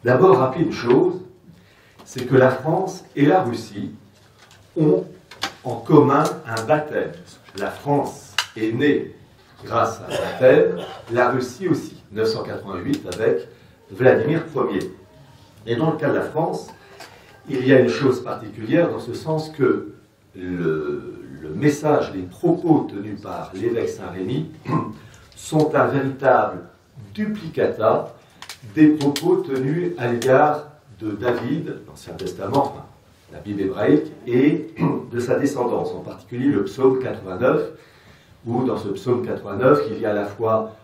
D'abord, rappeler une chose, c'est que la France et la Russie ont en commun un baptême. La France est née grâce à un baptême, la Russie aussi, 988 avec Vladimir Ier. Et dans le cas de la France, il y a une chose particulière dans ce sens que le message, les propos tenus par l'évêque Saint-Rémy sont un véritable duplicata des propos tenus à l'égard de David, l'Ancien Testament, enfin, la Bible hébraïque, et de sa descendance, en particulier le psaume 89, où dans ce psaume 89, il y a à la fois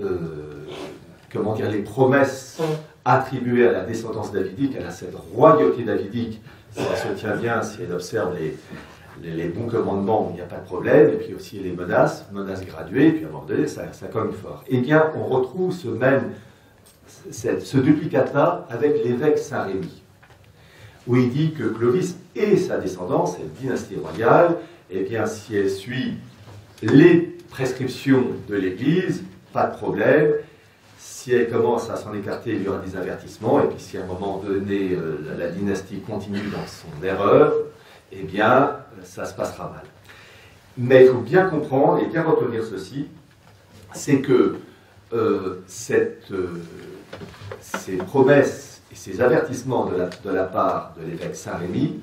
les promesses attribuées à la descendance davidique, à cette royauté davidique, si elle se tient bien, si elle observe les bons commandements, il n'y a pas de problème, et puis aussi les menaces graduées, et puis à un moment donné, ça cogne fort. Eh bien, on retrouve ce duplicata avec l'évêque Saint-Rémy, où il dit que Clovis et sa descendance, cette dynastie royale, eh bien, si elle suit les prescriptions de l'Église, pas de problème. Si elle commence à s'en écarter, il y aura des avertissements, et puis si à un moment donné, la dynastie continue dans son erreur, eh bien, ça se passera mal. Mais il faut bien comprendre et bien retenir ceci, c'est que ces promesses et ces avertissements de la part de l'évêque Saint-Rémy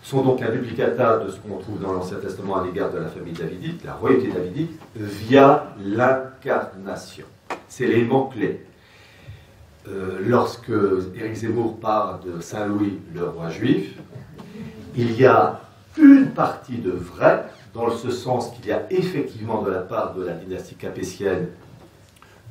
sont donc un duplicata de ce qu'on trouve dans l'Ancien Testament à l'égard de la famille davidique, la royauté davidique, via l'incarnation. C'est l'élément clé. Lorsque Éric Zemmour parle de Saint-Louis, le roi juif, il y a une partie de vrai, dans ce sens qu'il y a effectivement de la part de la dynastie capétienne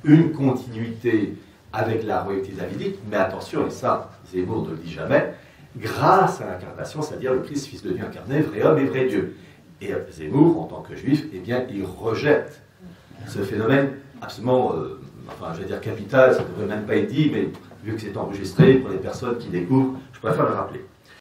une continuité avec la royauté davidique, mais attention, et ça, Zemmour ne le dit jamais, grâce à l'incarnation, c'est-à-dire le Christ, fils de Dieu incarné, vrai homme et vrai Dieu. Et Zemmour, en tant que juif, eh bien, il rejette ce phénomène absolument, capital, ça ne devrait même pas être dit, mais vu que c'est enregistré, pour les personnes qui découvrent, je préfère le rappeler.